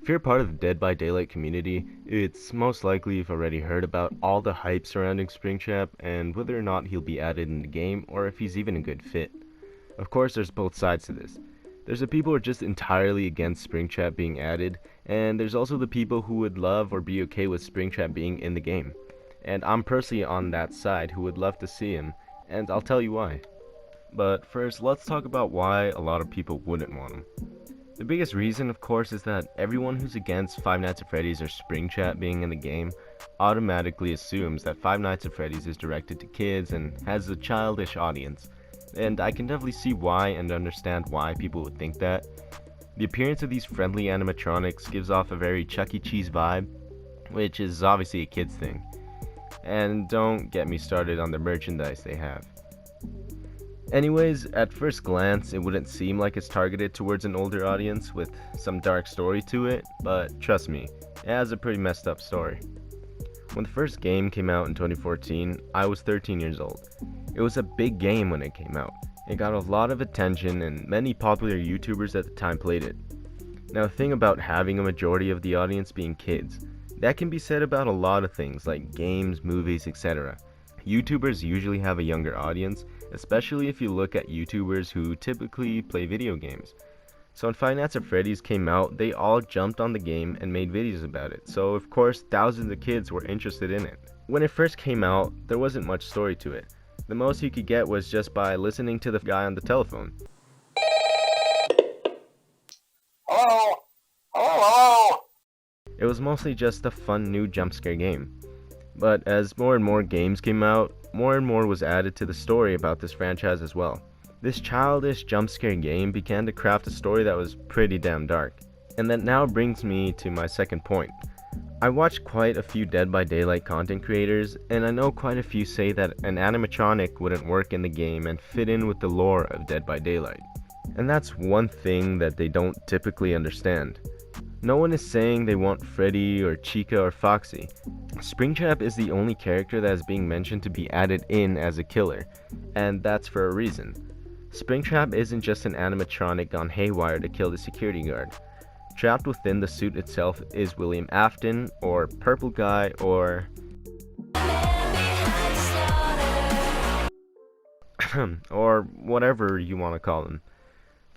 If you're part of the Dead by Daylight community, it's most likely you've already heard about all the hype surrounding Springtrap and whether or not he'll be added in the game or if he's even a good fit. Of course, there's both sides to this. There's the people who are just entirely against Springtrap being added, and there's also the people who would love or be okay with Springtrap being in the game. And I'm personally on that side who would love to see him, and I'll tell you why. But first, let's talk about why a lot of people wouldn't want him. The biggest reason, of course, is that everyone who's against Five Nights at Freddy's or Springtrap being in the game automatically assumes that Five Nights at Freddy's is directed to kids and has a childish audience. And I can definitely see why and understand why people would think that. The appearance of these friendly animatronics gives off a very Chuck E. Cheese vibe, which is obviously a kid's thing. And don't get me started on the merchandise they have. Anyways, at first glance, it wouldn't seem like it's targeted towards an older audience with some dark story to it, but trust me, it has a pretty messed up story. When the first game came out in 2014, I was 13 years old. It was a big game when it came out. It got a lot of attention and many popular YouTubers at the time played it. Now the thing about having a majority of the audience being kids, that can be said about a lot of things like games, movies, etc. YouTubers usually have a younger audience, especially if you look at YouTubers who typically play video games. So when Five Nights at Freddy's came out, they all jumped on the game and made videos about it, so of course thousands of kids were interested in it. When it first came out, there wasn't much story to it. The most you could get was just by listening to the guy on the telephone. Hello? Hello? It was mostly just a fun new jump scare game. But as more and more games came out, more and more was added to the story about this franchise as well. This childish jump scare game began to craft a story that was pretty damn dark. And that now brings me to my second point. I watched quite a few Dead by Daylight content creators, and I know quite a few say that an animatronic wouldn't work in the game and fit in with the lore of Dead by Daylight. And that's one thing that they don't typically understand. No one is saying they want Freddy or Chica or Foxy. Springtrap is the only character that is being mentioned to be added in as a killer, and that's for a reason. Springtrap isn't just an animatronic gone haywire to kill the security guard. Trapped within the suit itself is William Afton, or Purple Guy, or or whatever you want to call him.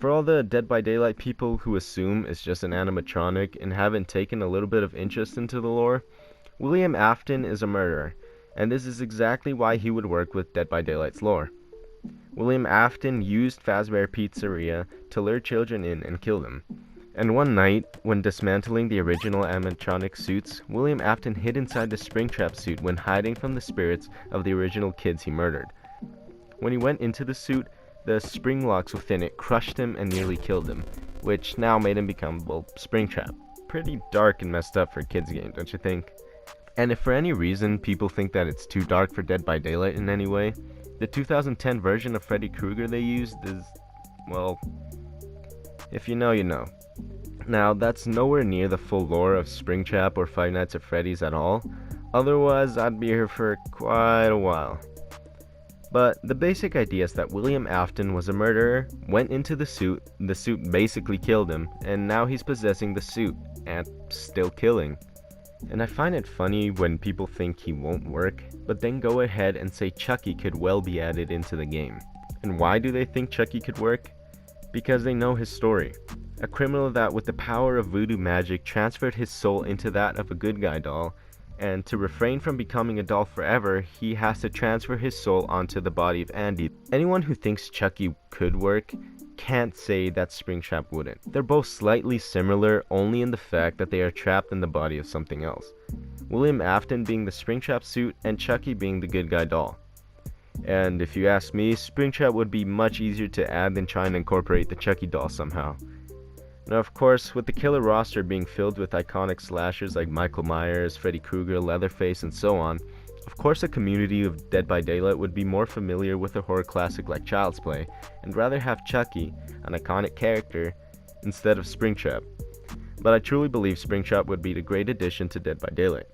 For all the Dead by Daylight people who assume it's just an animatronic and haven't taken a little bit of interest into the lore, William Afton is a murderer, and this is exactly why he would work with Dead by Daylight's lore. William Afton used Fazbear Pizzeria to lure children in and kill them. And one night, when dismantling the original animatronic suits, William Afton hid inside the Springtrap suit when hiding from the spirits of the original kids he murdered. When he went into the suit, the spring locks within it crushed him and nearly killed him, which now made him become, well, Springtrap. Pretty dark and messed up for a kids game, don't you think? And if for any reason people think that it's too dark for Dead by Daylight in any way, the 2010 version of Freddy Krueger they used is, well, if you know, you know. Now, that's nowhere near the full lore of Springtrap or Five Nights at Freddy's at all, otherwise I'd be here for quite a while. But the basic idea is that William Afton was a murderer, went into the suit basically killed him, and now he's possessing the suit, and still killing. And I find it funny when people think he won't work, but then go ahead and say Chucky could well be added into the game. And why do they think Chucky could work? Because they know his story. A criminal that with the power of voodoo magic transferred his soul into that of a good guy doll, and to refrain from becoming a doll forever, he has to transfer his soul onto the body of Andy. Anyone who thinks Chucky could work can't say that Springtrap wouldn't. They're both slightly similar only in the fact that they are trapped in the body of something else. William Afton being the Springtrap suit and Chucky being the good guy doll. And if you ask me, Springtrap would be much easier to add than trying to incorporate the Chucky doll somehow. Now of course, with the killer roster being filled with iconic slashers like Michael Myers, Freddy Krueger, Leatherface, and so on, of course the community of Dead by Daylight would be more familiar with a horror classic like Child's Play, and rather have Chucky, an iconic character, instead of Springtrap. But I truly believe Springtrap would be a great addition to Dead by Daylight.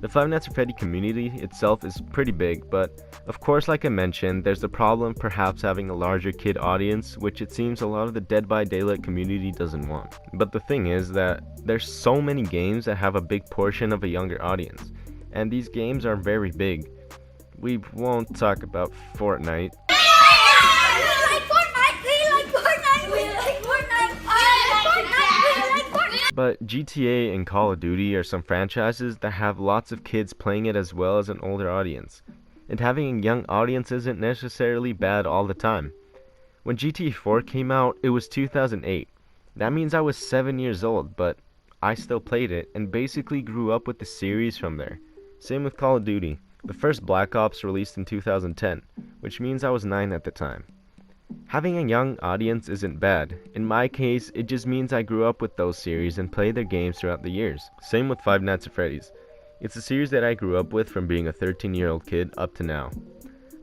The Five Nights at Freddy community itself is pretty big, but of course, like I mentioned, there's the problem perhaps having a larger kid audience, which it seems a lot of the Dead by Daylight community doesn't want. But the thing is that there's so many games that have a big portion of a younger audience, and these games are very big. We won't talk about Fortnite. But GTA and Call of Duty are some franchises that have lots of kids playing it as well as an older audience. And having a young audience isn't necessarily bad all the time. When GTA 4 came out, it was 2008. That means I was 7 years old, but I still played it and basically grew up with the series from there. Same with Call of Duty. The first Black Ops released in 2010, which means I was 9 at the time. Having a young audience isn't bad. In my case, it just means I grew up with those series and played their games throughout the years. Same with Five Nights at Freddy's. It's a series that I grew up with from being a 13-year-old kid up to now.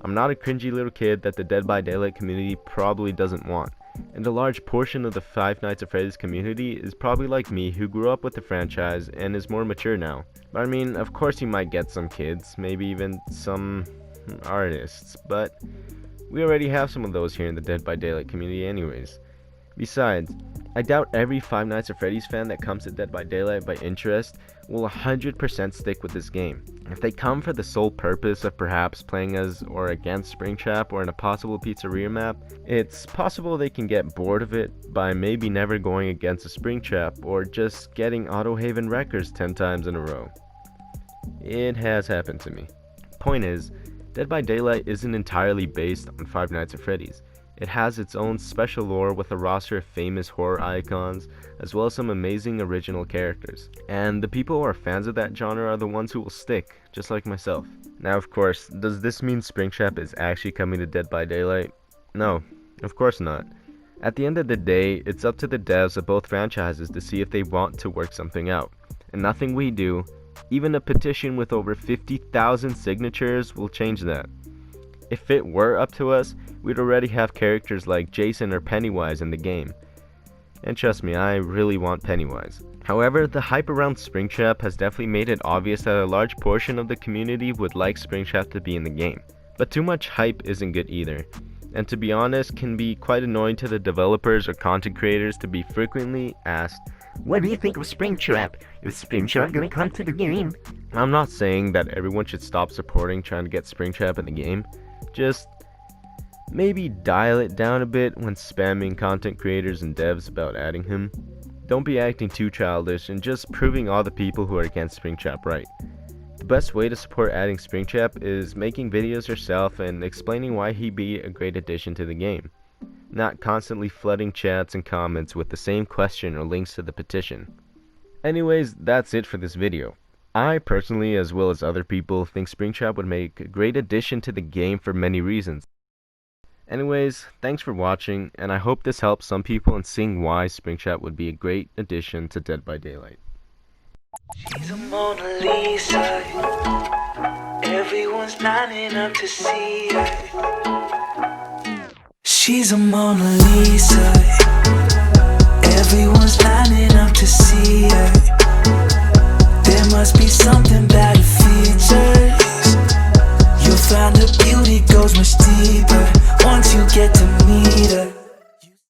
I'm not a cringy little kid that the Dead by Daylight community probably doesn't want, and a large portion of the Five Nights at Freddy's community is probably like me who grew up with the franchise and is more mature now. But I mean, of course you might get some kids, maybe even some artists, but we already have some of those here in the Dead by Daylight community anyways. Besides, I doubt every Five Nights at Freddy's fan that comes to Dead by Daylight by interest will 100% stick with this game. If they come for the sole purpose of perhaps playing as or against Springtrap or in a possible pizzeria map, it's possible they can get bored of it by maybe never going against a Springtrap or just getting Auto Haven records 10 times in a row. It has happened to me. Point is, Dead by Daylight isn't entirely based on Five Nights at Freddy's. It has its own special lore with a roster of famous horror icons, as well as some amazing original characters. And the people who are fans of that genre are the ones who will stick, just like myself. Now, of course, does this mean Springtrap is actually coming to Dead by Daylight? No, of course not. At the end of the day, it's up to the devs of both franchises to see if they want to work something out. And nothing we do, even a petition with over 50,000 signatures, will change that. If it were up to us, we'd already have characters like Jason or Pennywise in the game. And trust me, I really want Pennywise. However, the hype around Springtrap has definitely made it obvious that a large portion of the community would like Springtrap to be in the game. But too much hype isn't good either, and to be honest, can be quite annoying to the developers or content creators to be frequently asked, "What do you think of Springtrap? Is Springtrap gonna come to the game?" I'm not saying that everyone should stop supporting trying to get Springtrap in the game, just maybe dial it down a bit when spamming content creators and devs about adding him. Don't be acting too childish and just proving all the people who are against Springtrap right. The best way to support adding Springtrap is making videos yourself and explaining why he'd be a great addition to the game, not constantly flooding chats and comments with the same question or links to the petition. Anyways, that's it for this video. I personally, as well as other people, think Springtrap would make a great addition to the game for many reasons. Anyways, thanks for watching, and I hope this helps some people in seeing why Springtrap would be a great addition to Dead by Daylight. She's a Mona Lisa. Everyone's lining up to see her. She's a Mona Lisa. Everyone's lining up to see her. There must be something